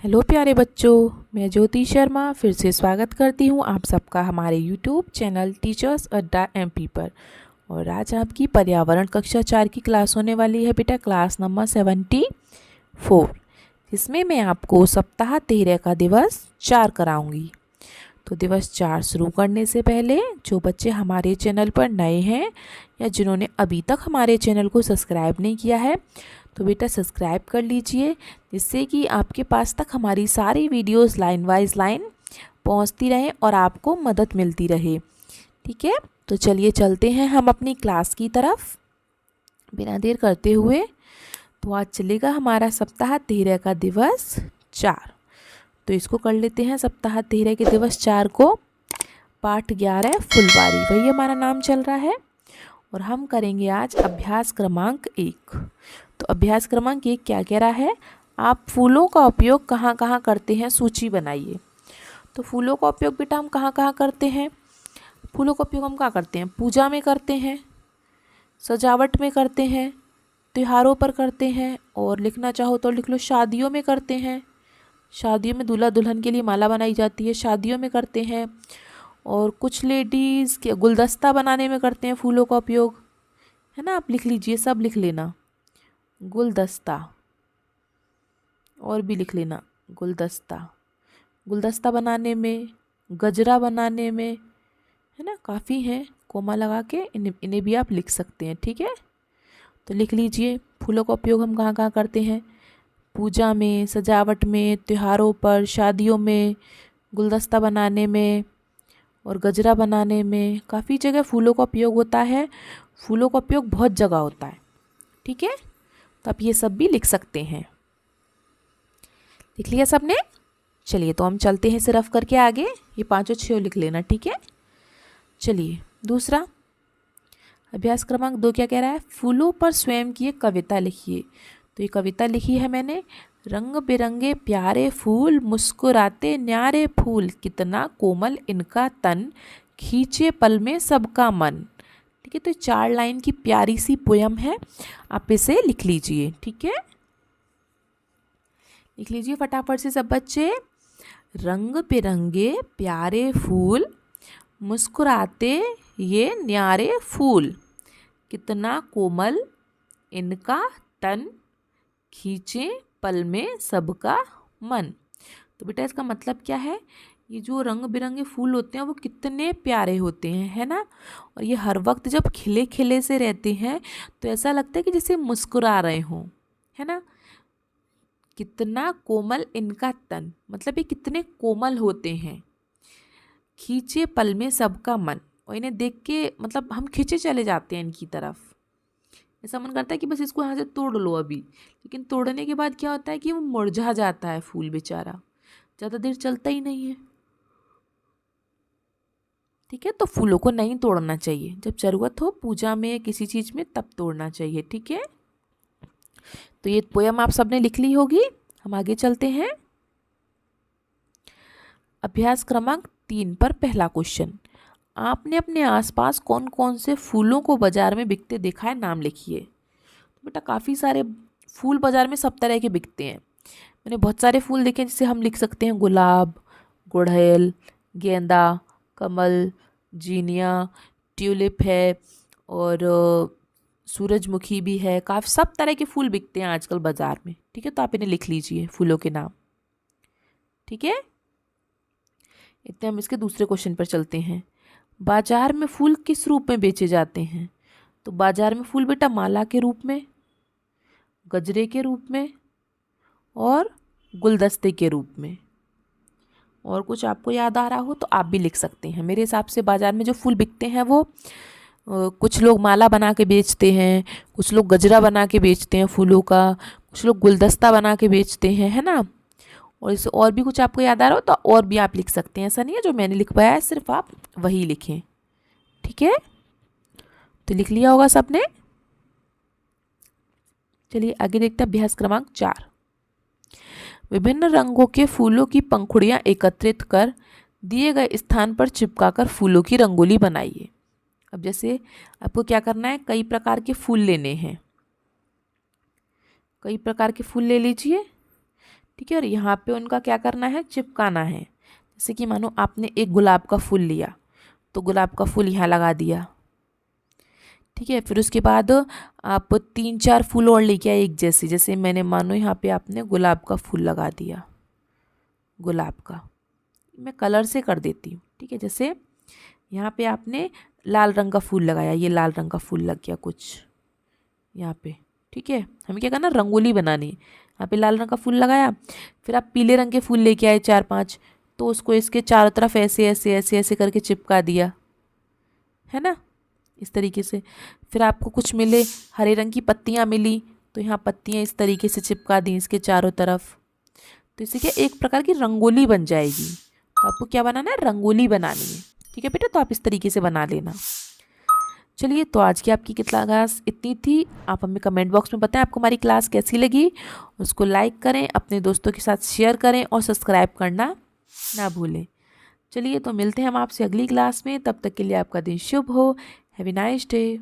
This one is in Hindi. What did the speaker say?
हेलो प्यारे बच्चों, मैं ज्योति शर्मा फिर से स्वागत करती हूँ आप सबका हमारे यूट्यूब चैनल टीचर्स अड्डा एमपी पर। और आज आपकी पर्यावरण कक्षा 4 की क्लास होने वाली है बेटा, क्लास नंबर 74, जिसमें मैं आपको सप्ताह 13 का दिवस 4 कराऊंगी। तो दिवस 4 शुरू करने से पहले जो बच्चे हमारे चैनल पर नए हैं या जिन्होंने अभी तक हमारे चैनल को सब्सक्राइब नहीं किया है तो बेटा सब्सक्राइब कर लीजिए, जिससे कि आपके पास तक हमारी सारी वीडियोस लाइन वाइज लाइन पहुंचती रहें और आपको मदद मिलती रहे। ठीक है, तो चलिए चलते हैं हम अपनी क्लास की तरफ बिना देर करते हुए। तो आज चलेगा हमारा सप्ताह 13 का दिवस 4। तो इसको कर लेते हैं सप्ताह 13 के दिवस 4 को। पाठ 11 फुलवारी, वही हमारा नाम चल रहा है। और हम करेंगे आज अभ्यास क्रमांक 1। तो अभ्यास क्रमांक 1 क्या कह रहा है, आप फूलों का उपयोग कहाँ कहाँ करते हैं, सूची बनाइए। तो फूलों का उपयोग बेटा हम कहाँ कहाँ करते हैं, फूलों का उपयोग हम कहाँ करते हैं, पूजा में करते हैं, सजावट में करते हैं, त्योहारों पर करते हैं, और लिखना चाहो तो लिख लो शादियों में करते हैं। शादियों में दूल्हा दुल्हन के लिए माला बनाई जाती है, शादियों में करते हैं। और कुछ लेडीज़ के गुलदस्ता बनाने में करते हैं फूलों का उपयोग, है ना। आप लिख लीजिए, सब लिख लेना, गुलदस्ता, और भी लिख लेना गुलदस्ता। गुलदस्ता बनाने में, गजरा बनाने में, है ना, काफ़ी हैं, कोमा लगा के इन्हें भी आप लिख सकते हैं। ठीक है, तो लिख लीजिए फूलों का उपयोग हम कहाँ कहाँ करते हैं, पूजा में, सजावट में, त्योहारों पर, शादियों में, गुलदस्ता बनाने में और गजरा बनाने में। काफ़ी जगह फूलों का उपयोग होता है, फूलों का उपयोग बहुत जगह होता है। ठीक है, तो आप ये सब भी लिख सकते हैं। लिख लिया सबने? चलिए तो हम चलते हैं सिर्फ करके आगे, ये 5 और 6 लिख लेना। ठीक है, चलिए दूसरा अभ्यास क्रमांक 2 क्या कह रहा है, फूलों पर स्वयं की एक कविता लिखिए। तो ये कविता लिखी है मैंने, रंग बिरंगे प्यारे फूल, मुस्कुराते न्यारे फूल, कितना कोमल इनका तन, खींचे पल में सबका मन। ठीक है, तो 4 लाइन की प्यारी सी पोयम है, आप इसे लिख लीजिए। ठीक है, लिख लीजिए फटाफट से सब बच्चे। रंग बिरंगे प्यारे फूल, मुस्कुराते ये न्यारे फूल, कितना कोमल इनका तन, खींचे पल में सबका मन। तो बेटा इसका मतलब क्या है, ये जो रंग बिरंगे फूल होते हैं वो कितने प्यारे होते हैं, है ना। और ये हर वक्त जब खिले खिले से रहते हैं तो ऐसा लगता है कि जैसे मुस्कुरा रहे हों, है ना। कितना कोमल इनका तन, मतलब ये कितने कोमल होते हैं, खींचे पल में सबका मन, और इन्हें देख के मतलब हम खींचे चले जाते हैं इनकी तरफ। ऐसा मन करता है कि बस इसको यहाँ से तोड़ लो अभी, लेकिन तोड़ने के बाद क्या होता है कि वो मुरझा जाता है फूल बेचारा, ज़्यादा देर चलता ही नहीं है। ठीक है, तो फूलों को नहीं तोड़ना चाहिए, जब ज़रूरत हो पूजा में किसी चीज़ में तब तोड़ना चाहिए। ठीक है, तो ये पोयम आप सबने लिख ली होगी। हम आगे चलते हैं अभ्यास क्रमांक 3 पर। पहला क्वेश्चन, आपने अपने आसपास कौन कौन से फूलों को बाजार में बिकते देखा है, नाम लिखिए। तो बेटा काफ़ी सारे फूल बाजार में सब तरह के बिकते हैं, मैंने बहुत सारे फूल देखे हैं, जिसे हम लिख सकते हैं गुलाब, गुड़हल, गेंदा, कमल, जीनिया, ट्यूलिप है, और सूरजमुखी भी है। काफ़ी सब तरह के फूल बिकते हैं आजकल बाज़ार में। ठीक है, तो आप इन्हें लिख लीजिए फूलों के नाम। ठीक है, इतने हम इसके दूसरे क्वेश्चन पर चलते हैं। बाजार में फूल किस रूप में बेचे जाते हैं। तो बाजार में फूल बेटा माला के रूप में, गजरे के रूप में और गुलदस्ते के रूप में। और कुछ आपको याद आ रहा हो तो आप भी लिख सकते हैं। मेरे हिसाब से बाजार में जो फूल बिकते हैं वो कुछ लोग माला बना के बेचते हैं, कुछ लोग गजरा बना के बेचते हैं फूलों का, कुछ लोग गुलदस्ता बना के बेचते हैं, है ना। और इसे और भी कुछ आपको याद आ रहा हो तो और भी आप लिख सकते हैं, ऐसा नहीं है जो मैंने लिखवाया है सिर्फ आप वही लिखें। ठीक है, तो लिख लिया होगा सबने। चलिए आगे देखते हैं अभ्यास क्रमांक 4। विभिन्न रंगों के फूलों की पंखुड़ियाँ एकत्रित कर दिए गए स्थान पर चिपकाकर फूलों की रंगोली बनाइए। अब जैसे आपको क्या करना है, कई प्रकार के फूल लेने हैं, कई प्रकार के फूल ले लीजिए। ठीक है। और यहाँ पे उनका क्या करना है, चिपकाना है। जैसे कि मानो आपने एक गुलाब का फूल लिया तो गुलाब का फूल यहाँ लगा दिया, ठीक है। फिर उसके बाद आप 3-4 फूल और लेके आए एक जैसे, जैसे मैंने मानो यहाँ पे आपने गुलाब का फूल लगा दिया, गुलाब का। मैं कलर से कर देती हूँ, ठीक है। जैसे यहाँ पे आपने लाल रंग का फूल लगाया, ये लाल रंग का फूल लग गया कुछ यहाँ पे, ठीक है। हमें क्या करना, रंगोली बनानी है। यहाँ पे लाल रंग का फूल लगाया, फिर आप पीले रंग के फूल लेके आए 4-5, तो उसको इसके चारों तरफ ऐसे ऐसे ऐसे ऐसे करके चिपका दिया, है ना, इस तरीके से। फिर आपको कुछ मिले, हरे रंग की पत्तियाँ मिली, तो यहाँ पत्तियाँ इस तरीके से चिपका दी इसके चारों तरफ। तो इससे क्या एक प्रकार की रंगोली बन जाएगी। तो आपको क्या बनाना है, रंगोली बनानी है, ठीक है बेटा। तो आप इस तरीके से बना लेना। चलिए, तो आज की आपकी क्लास इतनी थी। आप हमें कमेंट बॉक्स में बताएं आपको हमारी क्लास कैसी लगी। उसको लाइक करें, अपने दोस्तों के साथ शेयर करें और सब्सक्राइब करना ना भूलें। चलिए, तो मिलते हैं हम आपसे अगली क्लास में। तब तक के लिए आपका दिन शुभ हो। Have a nice day.